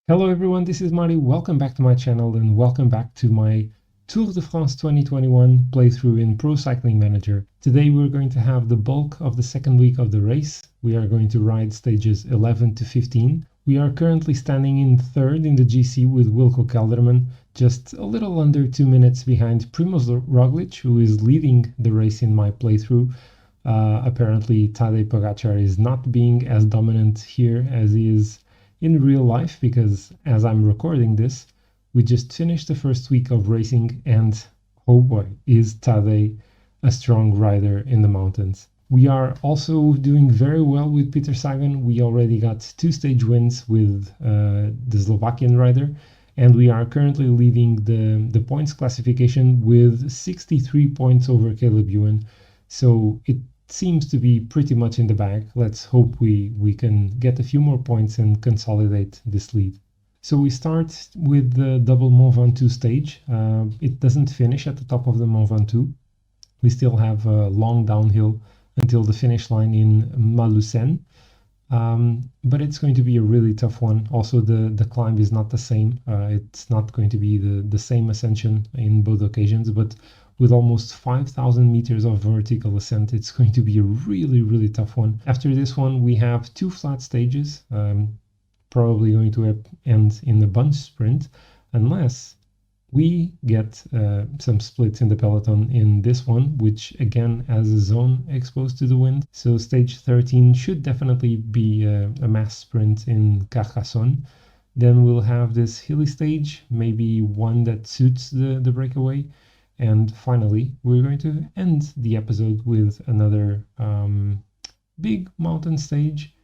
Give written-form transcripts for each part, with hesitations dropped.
Hello everyone, this is Mari. Welcome back to my channel and welcome back to my Tour de France 2021 playthrough in Pro Cycling Manager. Today we're going to have the bulk of the second week of the race. We are going to ride stages 11 to 15. We are currently standing in third in the GC with Wilco Kelderman, just a little under 2 minutes behind Primoz Roglic, who is leading the race in my playthrough. Apparently Tadej Pogačar is not being as dominant here as he is in real life, because as I'm recording this, we just finished the first week of racing and oh boy, is Tadej a strong rider in the mountains. We are also doing very well with Peter Sagan. We already got 2 stage wins with the Slovakian rider, and we are currently leading the points classification with 63 points over Caleb Ewan. So it seems to be pretty much in the bag. Let's hope we can get a few more points and consolidate this lead. So we start with the double Mont Ventoux stage. It doesn't finish at the top of the Mont Ventoux. We still have a long downhill until the finish line in Malus-en. But it's going to be a really tough one. Also, the climb is not the same. It's not going to be the same ascension in both occasions, but with almost 5,000 meters of vertical ascent, it's going to be a really tough one. After this one, we have 2 flat stages, probably going to end in the bunch sprint, unless we get some splits in the peloton in this one, which again has a zone exposed to the wind. So stage 13 should definitely be a mass sprint in Carcassonne. Then we'll have this hilly stage, maybe one that suits the breakaway. And finally, we're going to end the episode with another big mountain stage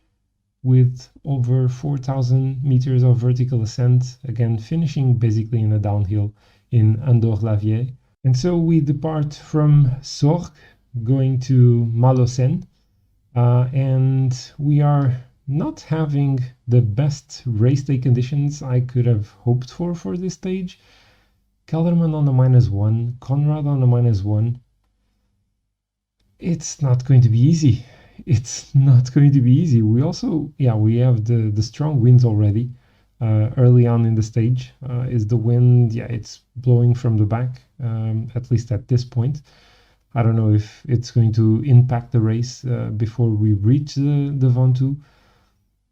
with over 4,000 meters of vertical ascent, again finishing basically in a downhill in Andorre-la-Vieille. And so we depart from Sorgues, going to Malus-en, and we are not having the best race day conditions I could have hoped for this stage. Kelderman on the -1, Conrad on the -1. It's not going to be easy. It's not going to be easy. We also, we have the strong winds already. Early on in the stage is the wind, it's blowing from the back, at least at this point. I don't know if it's going to impact the race before we reach the Ventoux.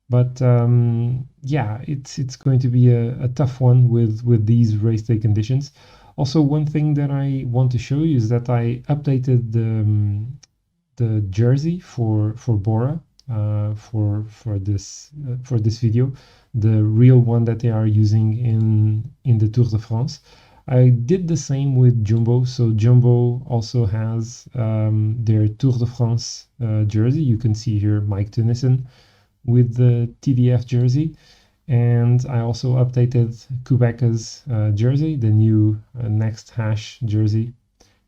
But it's going to be a tough one with these race day conditions. Also, one thing that I want to show you is that I updated the jersey for Bora for this video, the real one that they are using in the Tour de France. I did the same with Jumbo. So Jumbo also has their Tour de France jersey. You can see here Mike Tennyson with the TDF jersey, and I also updated Kubeka's jersey, the new next hash jersey.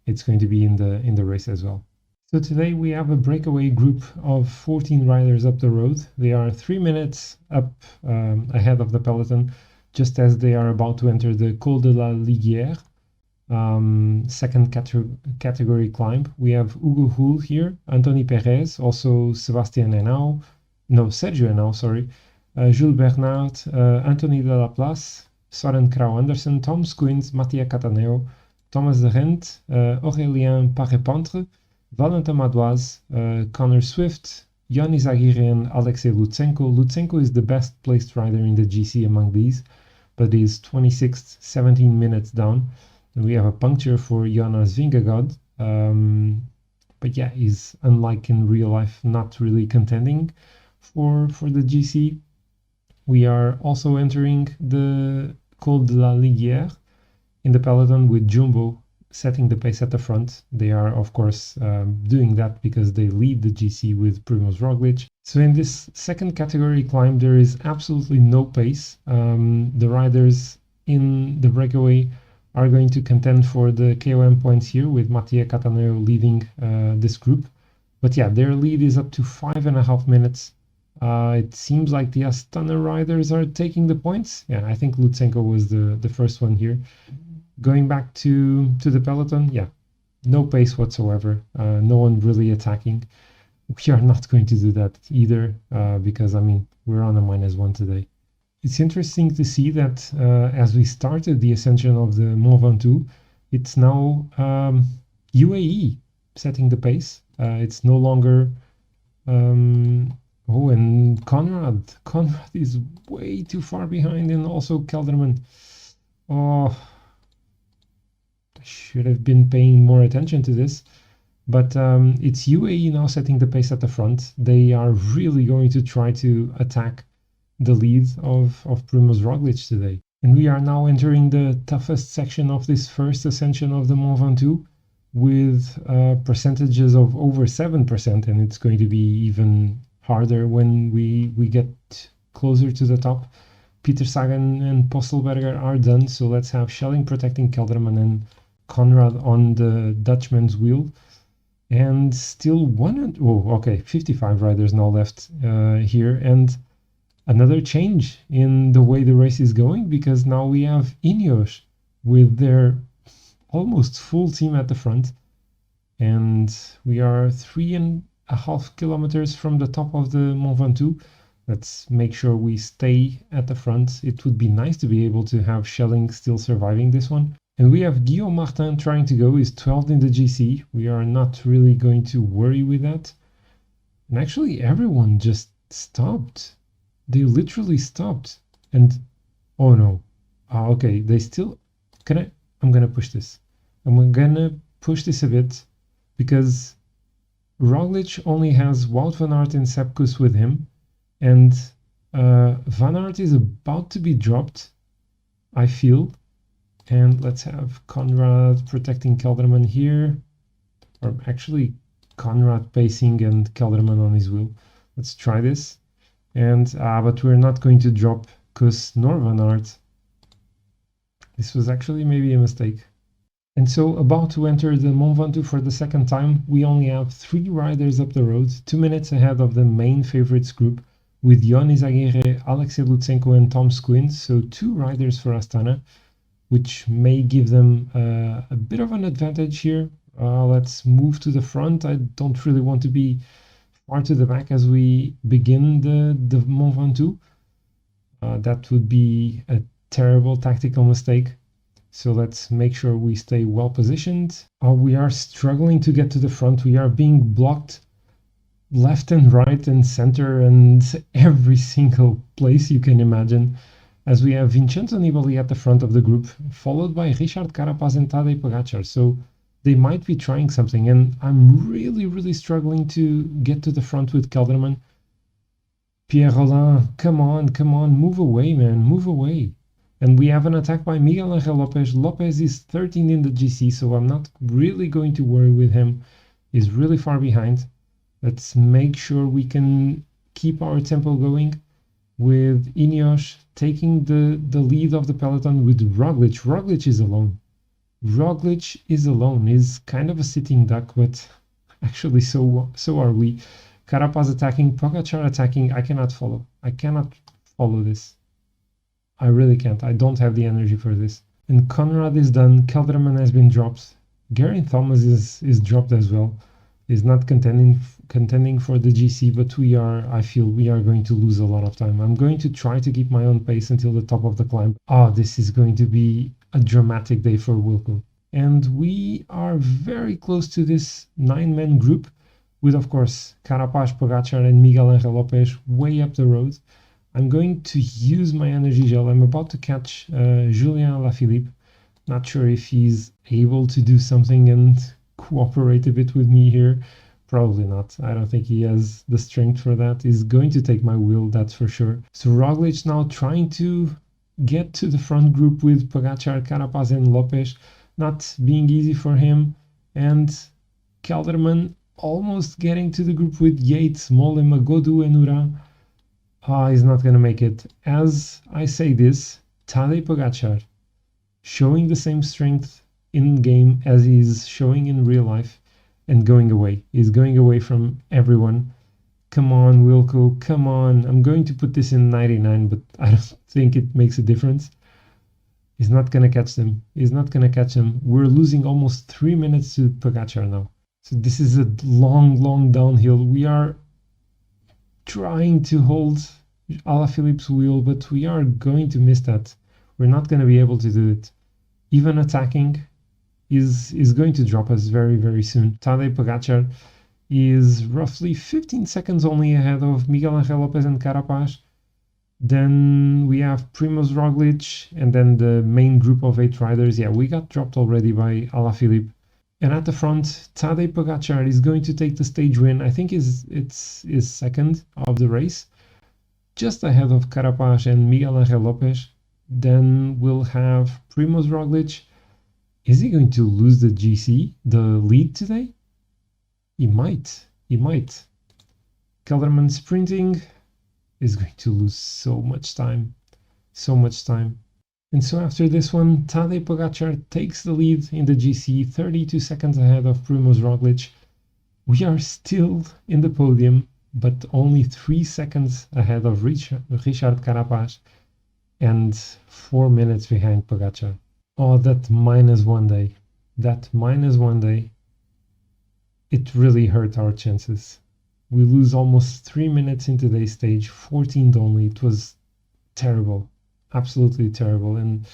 It's going to be in the race as well. So today we have a breakaway group of 14 riders up the road. They are 3 minutes up ahead of the peloton, just as they are about to enter the Col de la Liguière, second category climb. We have Hugo Houle here, Anthony Perez, also Sergio Henao, Jules Bernard, Anthony de la Place, Søren Kragh Andersen, Tom Skuins, Mattia Cataneo, Thomas de Rent, Aurélien Paré-Pentre, Valentin Madoise, Connor Swift, Yann Izagirre, and Alexei Lutsenko. Lutsenko is the best placed rider in the GC among these, but is 26th, 17 minutes down. And we have a puncture for Jonas Vingegaard. But he's, unlike in real life, not really contending for the GC. We are also entering the Col de la Liguière in the peloton with Jumbo setting the pace at the front. They are, of course, doing that because they lead the GC with Primoz Roglic. So in this second category climb, there is absolutely no pace. The riders in the breakaway are going to contend for the KOM points here, with Mattia Cataneo leading this group. But their lead is up to 5.5 minutes. It seems like the Astana riders are taking the points. I think Lutsenko was the first one here. Going back to the peloton, no pace whatsoever. No one really attacking. We are not going to do that either, because, we're on a -1 today. It's interesting to see that as we started the ascension of the Mont Ventoux, it's now UAE setting the pace. It's no longer oh, and Conrad is way too far behind, and also Kelderman. Oh, I should have been paying more attention to this. But it's UAE now setting the pace at the front. They are really going to try to attack the lead of Primož Roglic today. And we are now entering the toughest section of this first ascension of the Mont Ventoux with percentages of over 7%, and it's going to be even harder when we get closer to the top. Peter Sagan and Postelberger are done, so let's have Schelling protecting Kelderman and Conrad on the Dutchman's wheel. And still 55 riders now left here, and another change in the way the race is going, because now we have Ineos with their almost full team at the front, and we are 3.5 kilometers from the top of the Mont Ventoux. Let's make sure we stay at the front. It would be nice to be able to have Schelling still surviving this one. And we have Guillaume Martin trying to go. He's 12th in the GC. We are not really going to worry with that. And actually everyone just stopped. They literally stopped. And oh no. Okay, they still I'm gonna push this. I'm gonna push this a bit because Roglic only has Wout van Aert and Sepp Kuss with him, and Van Aert is about to be dropped, I feel. And let's have Conrad protecting Kelderman here, or actually Conrad pacing and Kelderman on his wheel. Let's try this. And but we're not going to drop Kuss nor Van Aert. This was actually maybe a mistake. And so about to enter the Mont Ventoux for the second time, we only have 3 riders up the road, 2 minutes ahead of the main favorites group, with Jon Izagirre, Alexei Lutsenko and Tom Squint, so 2 riders for Astana, which may give them a bit of an advantage here. Let's move to the front. I don't really want to be far to the back as we begin the Mont Ventoux. That would be a terrible tactical mistake. So let's make sure we stay well positioned. We are struggling to get to the front. We are being blocked left and right and center and every single place you can imagine, as we have Vincenzo Nibali at the front of the group, followed by Richard Carapaz and Tadej Pogacar. So they might be trying something, and I'm really struggling to get to the front with Kelderman. Pierre Rollin, come on, move away, man, move away. And we have an attack by Miguel Angel Lopez. Lopez is 13 in the GC, so I'm not really going to worry with him. He's really far behind. Let's make sure we can keep our tempo going, with Ineos taking the lead of the peloton with Roglic. Roglic is alone. Roglic is alone. He's kind of a sitting duck, but actually so are we. Carapaz attacking, Pogacar attacking. I cannot follow. I cannot follow this. I really can't. I don't have the energy for this. And Conrad is done. Kelderman has been dropped. Geraint Thomas is dropped as well. He's not contending for the GC, but I feel we are going to lose a lot of time. I'm going to try to keep my own pace until the top of the climb. This is going to be a dramatic day for Wilco. And we are very close to this 9-man group, with of course Carapaz, Pogacar and Miguel Angel Lopez way up the road. I'm going to use my energy gel. I'm about to catch Julien Alaphilippe. Not sure if he's able to do something and cooperate a bit with me here. Probably not. I don't think he has the strength for that. He's going to take my wheel, that's for sure. So Roglic now trying to get to the front group with Pogacar, Carapaz and Lopez. Not being easy for him. And Kelderman almost getting to the group with Yates, Mollema, Godou and Uran. He's not going to make it. As I say this, Tadej Pogacar, showing the same strength in game as he's showing in real life, and going away. He's going away from everyone. Come on, Wilco, come on. I'm going to put this in 99, but I don't think it makes a difference. He's not going to catch them. He's not going to catch them. We're losing almost 3 minutes to Pogacar now. So this is a long downhill. We are trying to hold Alaphilippe's wheel, but we are going to miss that. We're not going to be able to do it. Even attacking is going to drop us very, very soon. Tadej Pogacar is roughly 15 seconds only ahead of Miguel Angel Lopez and Carapaz. Then we have Primoz Roglic, and then the main group of 8 riders. Yeah, we got dropped already by Alaphilippe. And at the front, Tadej Pogacar is going to take the stage win. I think it's second of the race, just ahead of Carapaz and Miguel Angel Lopez. Then we'll have Primoz Roglic. Is he going to lose the GC, the lead today? He might. Kelderman sprinting is going to lose so much time. And so after this one, Tadej Pogacar takes the lead in the GC, 32 seconds ahead of Primoz Roglic. We are still in the podium, but only 3 seconds ahead of Richard Carapaz and 4 minutes behind Pogacar. Oh, that -1 day. That -1 day. It really hurt our chances. We lose almost 3 minutes in today's stage, 14th only. It was terrible, absolutely terrible. And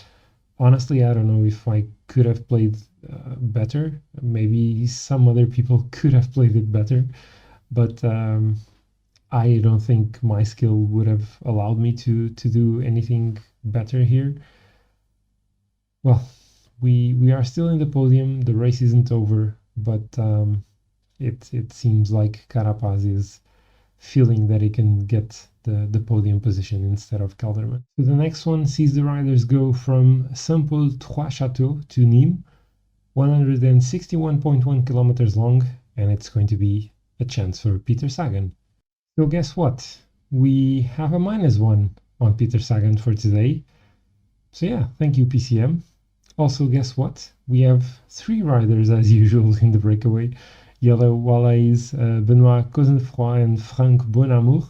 honestly, I don't know if I could have played better. Maybe some other people could have played it better, but I don't think my skill would have allowed me to do anything better here. Well, we are still in the podium. The race isn't over, but it seems like Carapaz is feeling that he can get the podium position instead of Kelderman. So the next one sees the riders go from Saint-Paul-Trois-Châteaux to Nîmes, 161.1 kilometers long, and it's going to be a chance for Peter Sagan. So guess what? We have a -1 on Peter Sagan for today. So yeah, thank you PCM. Also, guess what? We have 3 riders as usual in the breakaway. Yellow Wallace, Benoit Cosnefroy and Franck Bonamour.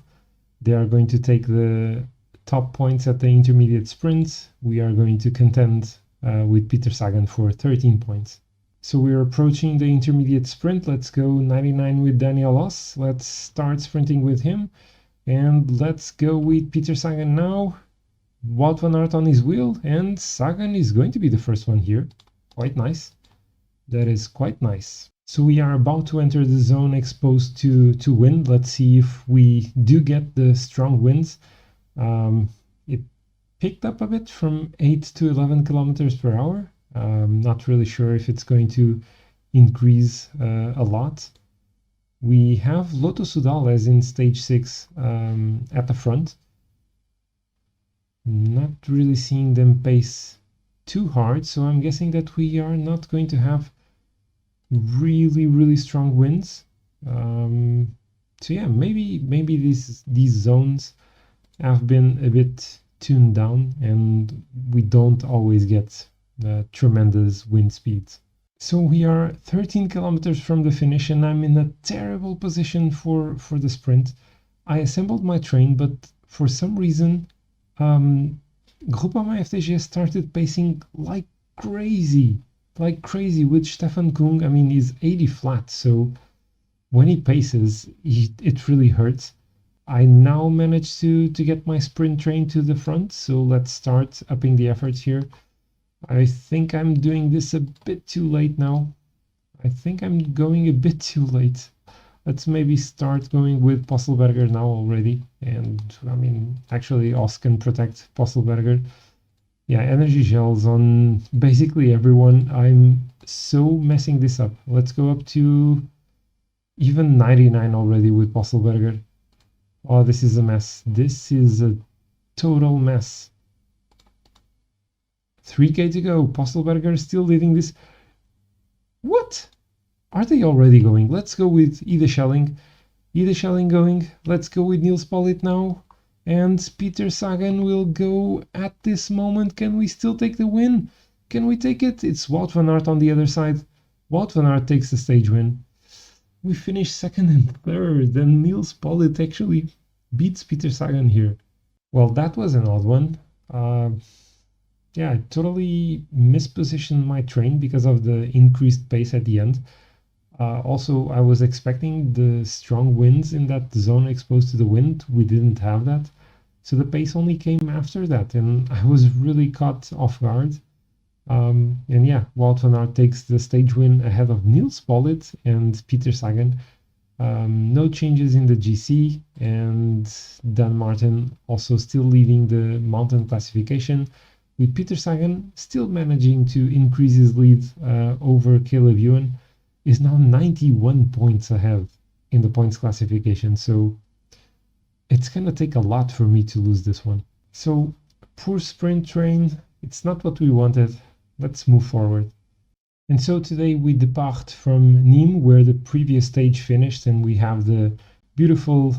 They are going to take the top points at the intermediate sprint. We are going to contend with Peter Sagan for 13 points. So we're approaching the intermediate sprint. Let's go 99 with Daniel Oss. Let's start sprinting with him. And let's go with Peter Sagan now. Wout van Aert on his wheel, and Sagan is going to be the first one here. Quite nice. That is quite nice. So we are about to enter the zone exposed to wind. Let's see if we do get the strong winds. It picked up a bit from 8 to 11 kilometers per hour. Not really sure if it's going to increase a lot. We have Lotto Soudal as in stage 6 at the front. Not really seeing them pace too hard, so I'm guessing that we are not going to have really strong winds. So yeah, maybe these zones have been a bit tuned down and we don't always get tremendous wind speeds. So we are 13 kilometers from the finish and I'm in a terrible position for the sprint. I assembled my train, but for some reason Groupama FDJ started pacing like crazy with Stefan Kung. I mean, he's 80 flat, so when he paces, it really hurts. I now managed to get my sprint train to the front, so let's start upping the efforts here. I think I'm doing this a bit too late now. I think I'm going a bit too late. Let's maybe start going with Posselberger now already. And I mean, actually, Oss can protect Posselberger. Yeah, energy gels on basically everyone. I'm so messing this up. Let's go up to even 99 already with Posselberger. Oh, this is a mess. This is a total mess. 3K to go. Posselberger is still leading this. What? Are they already going? Let's go with Ide Schelling. Ide Schelling going. Let's go with Niels Pollitt now. And Peter Sagan will go at this moment. Can we still take the win? Can we take it? It's Wout van Aert on the other side. Wout van Aert takes the stage win. We finish second and third. And Niels Pollitt actually beats Peter Sagan here. Well, that was an odd one. Yeah, I totally mispositioned my train because of the increased pace at the end. Also, I was expecting the strong winds in that zone exposed to the wind. We didn't have that. So the pace only came after that, and I was really caught off guard. And yeah, Wout van Aert takes the stage win ahead of Niels Pollitt and Peter Sagan. No changes in the GC, and Dan Martin also still leading the mountain classification, with Peter Sagan still managing to increase his lead over Caleb Ewan, is now 91 points ahead in the points classification. So it's gonna take a lot for me to lose this one. So poor sprint train, it's not what we wanted. Let's move forward. And so today we depart from Nîmes, where the previous stage finished, and we have the beautiful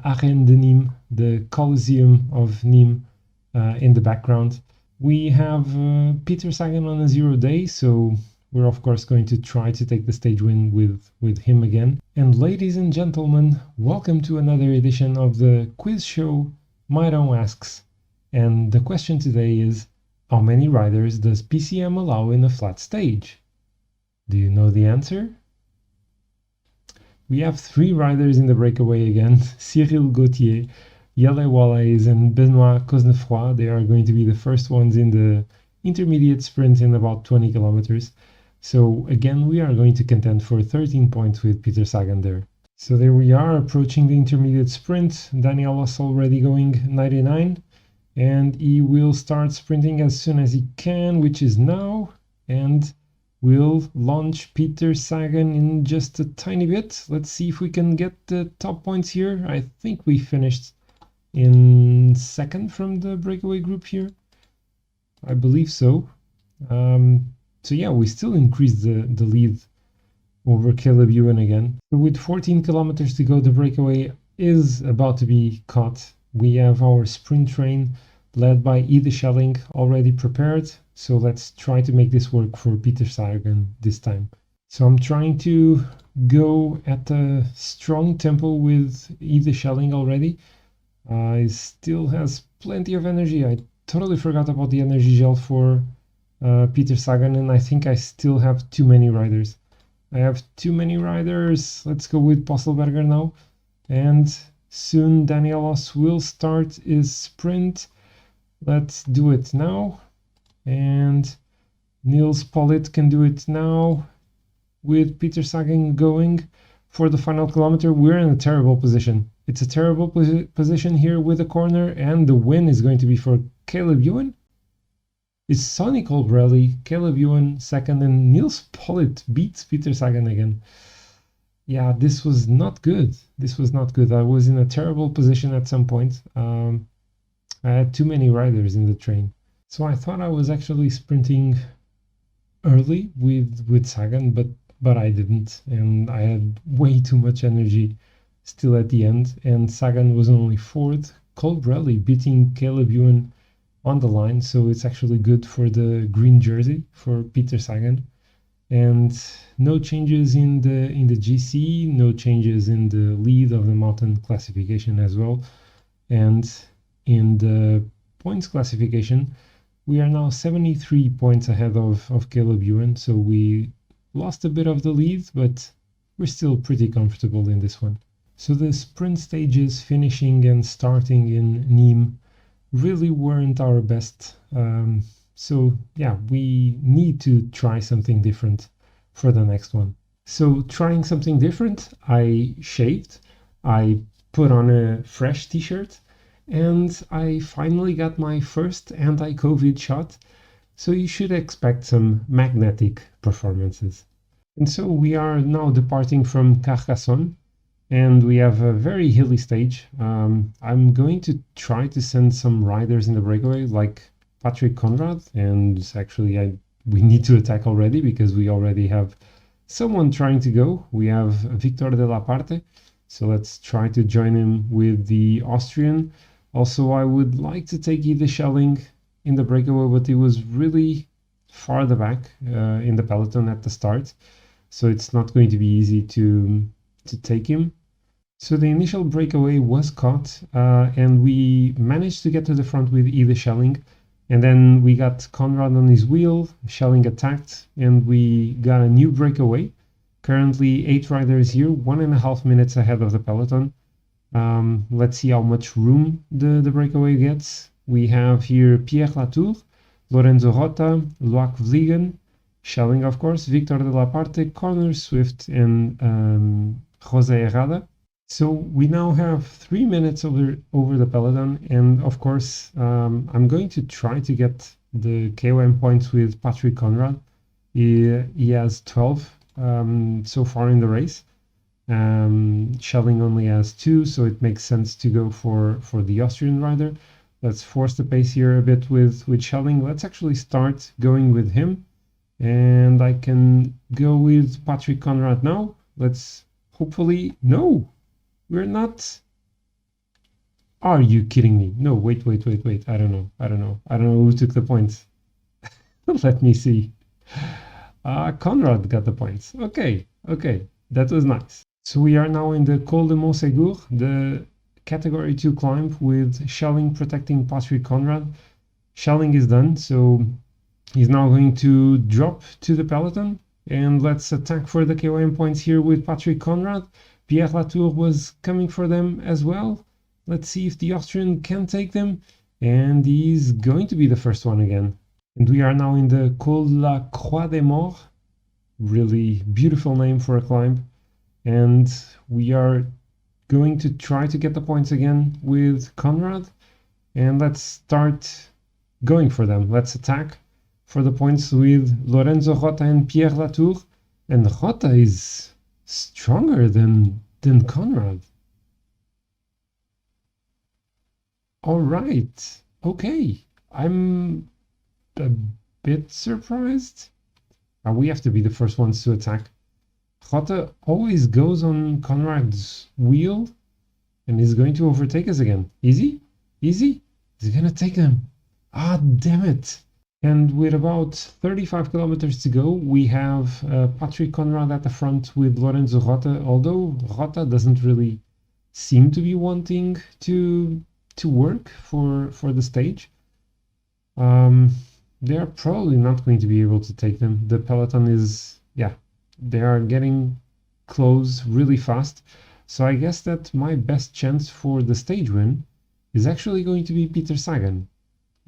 Arène de Nîmes, the Colosseum of Nîmes in the background. We have Peter Sagan on a 0 day, so we're of course going to try to take the stage win with him again. And ladies and gentlemen, welcome to another edition of the quiz show mairao Asks. And the question today is, how many riders does PCM allow in a flat stage? Do you know the answer? We have 3 riders in the breakaway again, Cyril Gauthier, Jelle Wallace and Benoit Cosnefroy. They are going to be the first ones in the intermediate sprint in about 20 kilometers. So again, we are going to contend for 13 points with Peter Sagan there. So there we are, approaching the intermediate sprint. Danielos already going 99, and he will start sprinting as soon as he can, which is now, and we'll launch Peter Sagan in just a tiny bit. Let's see if we can get the top points here. I think we finished in second from the breakaway group here. I believe so. So yeah, we still increased the lead over Caleb Ewan again. With 14 kilometers to go, the breakaway is about to be caught. We have our sprint train led by Ide Schelling already prepared. So let's try to make this work for Peter Sagan this time. So I'm trying to go at a strong tempo with Ide Schelling already. He still has plenty of energy. I totally forgot about the energy gel for Peter Sagan, and I think I still have too many riders. I have too many riders. Let's go with Postelberger now. And soon Danielos will start his sprint. Let's do it now. And Niels Pollitt can do it now with Peter Sagan going for the final kilometer. We're in a terrible position. It's a terrible position here with a corner, and the win is going to be for Caleb Ewan. It's Sonny Colbrelli, Caleb Ewan second, and Niels Pollitt beats Peter Sagan again. Yeah, this was not good. This was not good. I was in a terrible position at some point. I had too many riders in the train. So I thought I was actually sprinting early with Sagan, but I didn't, and I had way too much energy still at the end, and Sagan was only fourth. Colbrelli beating Caleb Ewan on the line, so it's actually good for the green jersey for Peter Sagan. And no changes in the GC, no changes in the lead of the mountain classification as well. And in the points classification, we are now 73 points ahead of Caleb Ewan, so we lost a bit of the lead, but we're still pretty comfortable in this one. So the sprint stages finishing and starting in Nîmes really weren't our best. So yeah, we need to try something different for the next one. So trying something different, I shaved, I put on a fresh t-shirt, and I finally got my first anti-COVID shot. So you should expect some magnetic performances. And so we are now departing from Carcassonne, and we have a very hilly stage. I'm going to try to send some riders in the breakaway, like Patrick Conrad, and actually we need to attack already because we already have someone trying to go. We have Victor de la Parte, so let's try to join him with the Austrian. Also, I would like to take Ide Schelling in the breakaway, but he was really far the back in the peloton at the start, so it's not going to be easy to take him. So the initial breakaway was caught, and we managed to get to the front with Ide Schelling, and then we got Conrad on his wheel, Schelling attacked, and we got a new breakaway. Currently 8 riders here, 1.5 minutes ahead of the peloton. Let's see how much room the breakaway gets. We have here Pierre Latour, Lorenzo Rota, Loac Vliegen, Schelling, of course, Victor de la Parte, Corner Swift, and Jose Herrada. So we now have 3 minutes over the peloton, and of course, I'm going to try to get the KOM points with Patrick Conrad. He has 12 so far in the race. Schelling only has 2, so it makes sense to go for the Austrian rider. Let's force the pace here a bit with Schelling. Let's actually start going with him, and I can go with Patrick Conrad now. Let's hopefully... No, we're not... Are you kidding me? No, wait. I don't know who took the points. Let me see. Conrad got the points. Okay, that was nice. So we are now in the Col de Montségur, the category 2 climb with Schelling protecting Patrick Conrad. Schelling is done, so he's now going to drop to the peloton, and let's attack for the KOM points here with Patrick Conrad. Pierre Latour was coming for them as well. Let's see if the Austrian can take them, and he's going to be the first one again. And we are now in the Col de la Croix des Morts, really beautiful name for a climb. And we are going to try to get the points again with Conrad. And let's start going for them. Let's attack for the points with Lorenzo Rota and Pierre Latour. And Rota is stronger than Conrad. All right. Okay. I'm a bit surprised. We have to be the first ones to attack. Rota always goes on Conrad's wheel and is going to overtake us again. Easy? He's gonna take them. Ah, damn it. And with about 35 kilometers to go, we have Patrick Conrad at the front with Lorenzo Rota, although Rota doesn't really seem to be wanting to work for the stage. They are probably not going to be able to take them. The peloton is, they are getting close really fast. So I guess that my best chance for the stage win is actually going to be Peter Sagan.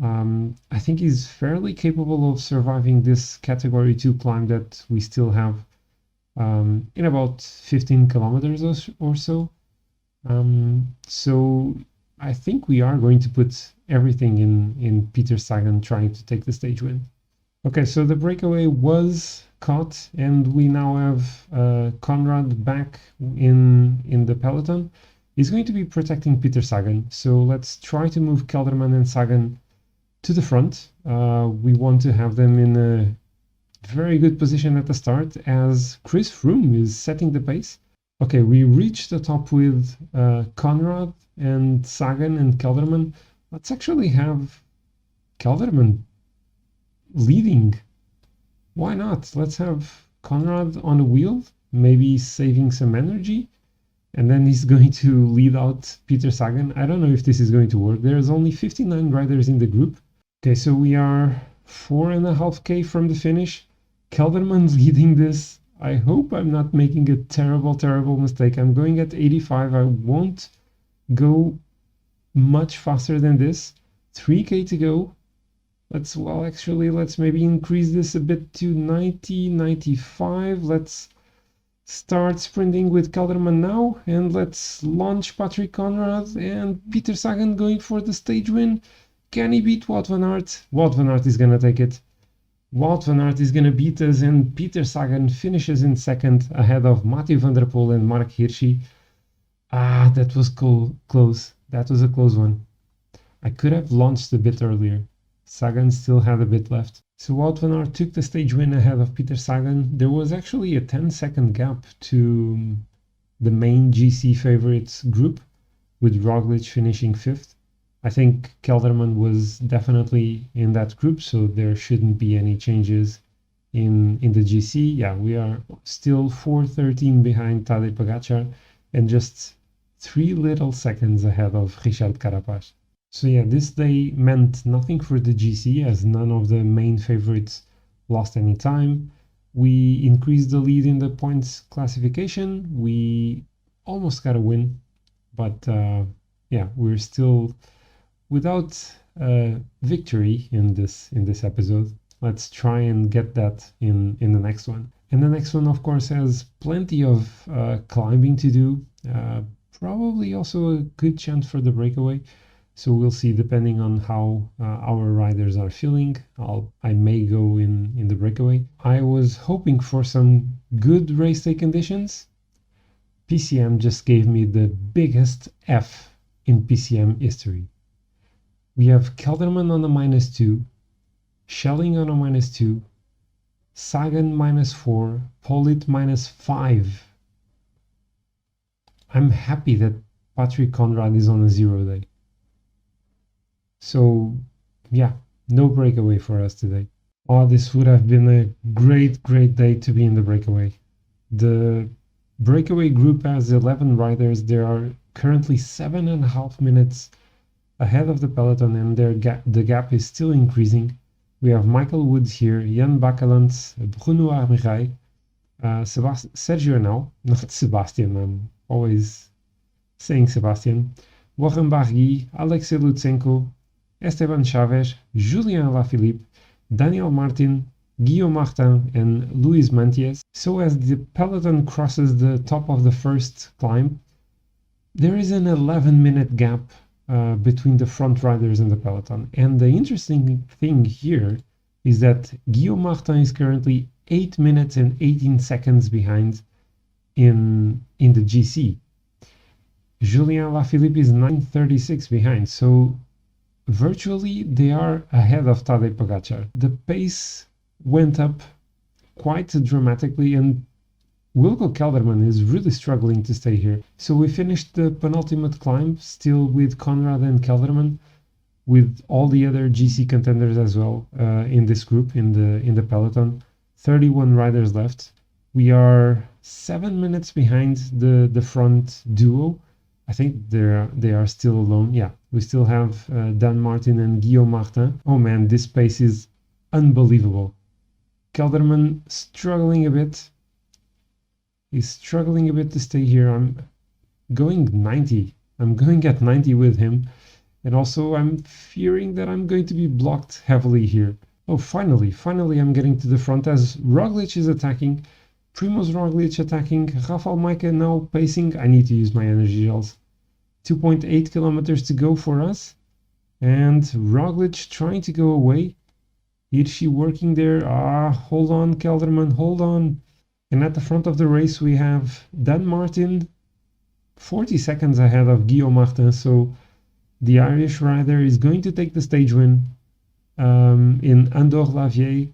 I think he's fairly capable of surviving this category 2 climb that we still have in about 15 kilometers or so. So I think we are going to put everything in Peter Sagan trying to take the stage win. Okay, so the breakaway was caught, and we now have Conrad back in the peloton. He's going to be protecting Peter Sagan, so let's try to move Kelderman and Sagan to the front. We want to have them in a very good position at the start as Chris Froome is setting the pace. Okay, we reached the top with Conrad and Sagan and Kelderman. Let's actually have Kelderman leading. Why not? Let's have Conrad on the wheel, maybe saving some energy, and then he's going to lead out Peter Sagan. I don't know if this is going to work. There's only 59 riders in the group. Okay, so we are 4.5K from the finish. Kelderman's leading this. I hope I'm not making a terrible mistake. I'm going at 85. I won't go much faster than this. 3K to go. Let's maybe increase this a bit to 90, 95. Let's start sprinting with Kelderman now, and let's launch Patrick Conrad and Peter Sagan going for the stage win. Can he beat Wout van Aert? Wout van Aert is gonna take it. Wout van Aert is gonna beat us, and Peter Sagan finishes in second ahead of Mathieu van der Poel and Mark Hirschi. Ah, that was close. That was a close one. I could have launched a bit earlier. Sagan still had a bit left. So Wout van Aert took the stage win ahead of Peter Sagan. There was actually a 10-second gap to the main GC favorites group, with Roglic finishing 5th. I think Kelderman was definitely in that group, so there shouldn't be any changes in the GC. Yeah, we are still 4:13 behind Tadej Pogačar and just 3 little seconds ahead of Richard Carapaz. So yeah, this day meant nothing for the GC as none of the main favorites lost any time. We increased the lead in the points classification. We almost got a win, But yeah, we're still without victory in this episode. Let's try and get that in the next one. And the next one, of course, has plenty of climbing to do. Probably also a good chance for the breakaway. So we'll see, depending on how our riders are feeling. I may go in the breakaway. I was hoping for some good race day conditions. PCM just gave me the biggest F in PCM history. We have Kelderman on a -2, Schelling on a -2, Sagan -4, Polit -5. I'm happy that Patrick Conrad is on a 0 day. So yeah, no breakaway for us today. Oh, this would have been a great day to be in the breakaway. The breakaway group has 11 riders. There are currently 7.5 minutes ahead of the peloton, and the gap is still increasing. We have Michael Woods here, Jan Bakelands, Bruno Armirail, Sergio Henao, not Sebastian, I'm always saying Sebastian, Warren Barguil, Alexei Lutsenko, Esteban Chavez, Julien Alaphilippe, Daniel Martin, Guillaume Martin, and Luis Mantiez. So as the peloton crosses the top of the first climb, there is an 11-minute gap between the front riders and the peloton. And the interesting thing here is that Guillaume Martin is currently 8 minutes and 18 seconds behind in the GC. Julien Alaphilippe is 9:36 behind, so virtually they are ahead of Tadej Pogacar. The pace went up quite dramatically, and Wilco Kelderman is really struggling to stay here. So we finished the penultimate climb still with Conrad and Kelderman, with all the other GC contenders as well in this group, in the peloton. 31 riders left. We are 7 minutes behind the front duo. I think they are still alone. Yeah, we still have Dan Martin and Guillaume Martin. Oh man, this pace is unbelievable. Kelderman struggling a bit. He's struggling a bit to stay here. I'm going 90. I'm going at 90 with him. And also I'm fearing that I'm going to be blocked heavily here. Oh, finally I'm getting to the front as Roglic is attacking. Primoz Roglic attacking. Rafał Majka now pacing. I need to use my energy gels. 2.8 kilometers to go for us. And Roglic trying to go away. Hirschi working there. Hold on, Kelderman, hold on. And at the front of the race, we have Dan Martin, 40 seconds ahead of Guillaume Martin. So the Irish rider is going to take the stage win in Andorre-la-Vieille.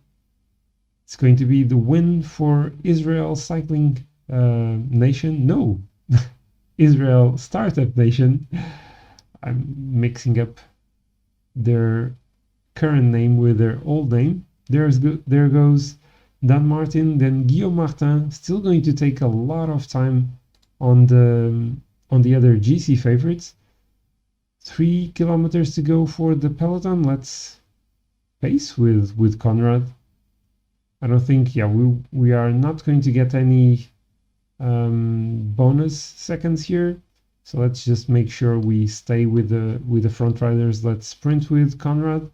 It's going to be the win for Israel Cycling Nation. No, Israel Startup Nation. I'm mixing up their current name with their old name. There goes Dan Martin, then Guillaume Martin, still going to take a lot of time on the other GC favorites. 3 kilometers to go for the peloton. Let's pace with Conrad. I don't think, yeah, we are not going to get any bonus seconds here. So let's just make sure we stay with the front riders. Let's sprint with Conrad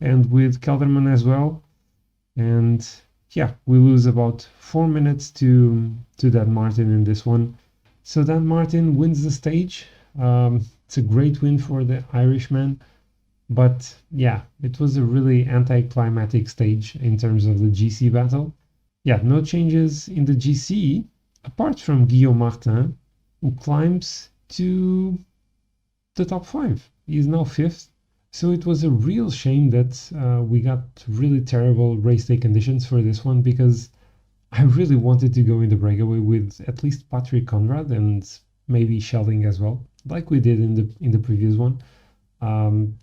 and with Kelderman as well. And yeah, we lose about 4 minutes to Dan Martin in this one. So Dan Martin wins the stage. It's a great win for the Irishman. But yeah, it was a really anticlimactic stage in terms of the GC battle. Yeah, no changes in the GC, apart from Guillaume Martin, who climbs to the top 5. He's now 5th. So it was a real shame that we got really terrible race day conditions for this one, because I really wanted to go in the breakaway with at least Patrick Conrad and maybe Schelling as well, like we did in the previous one.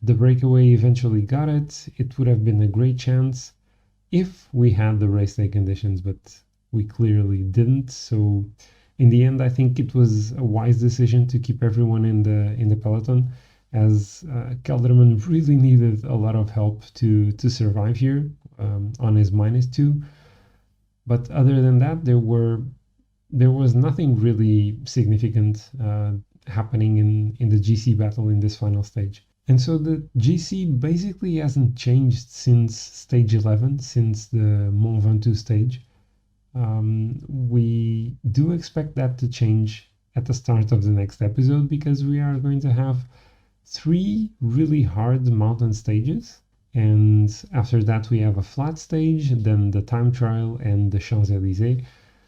The breakaway eventually got it. It would have been a great chance if we had the race day conditions, but we clearly didn't. So in the end, I think it was a wise decision to keep everyone in the peloton, as Kelderman really needed a lot of help to survive here on his -2. But other than that, there was nothing really significant. happening in the GC battle in this final stage. And so the GC basically hasn't changed since stage 11, since the Mont Ventoux stage. We do expect that to change at the start of the next episode, because we are going to have 3 really hard mountain stages. And after that we have a flat stage, then the time trial and the Champs-Élysées.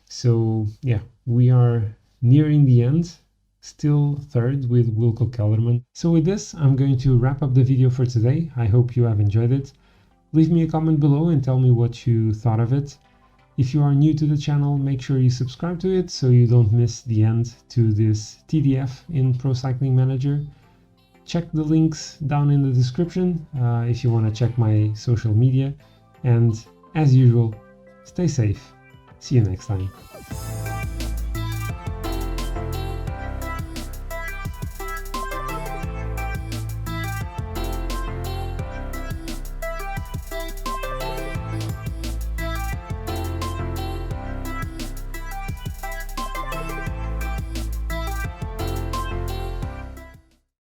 So yeah, we are nearing the end, still third with Wilco Kelderman. So with this, I'm going to wrap up the video for today. I hope you have enjoyed it. Leave me a comment below and tell me what you thought of it. If you are new to the channel, make sure you subscribe to it so you don't miss the end to this TDF in Pro Cycling Manager. Check the links down in the description if you want to check my social media. And as usual, stay safe. See you next time.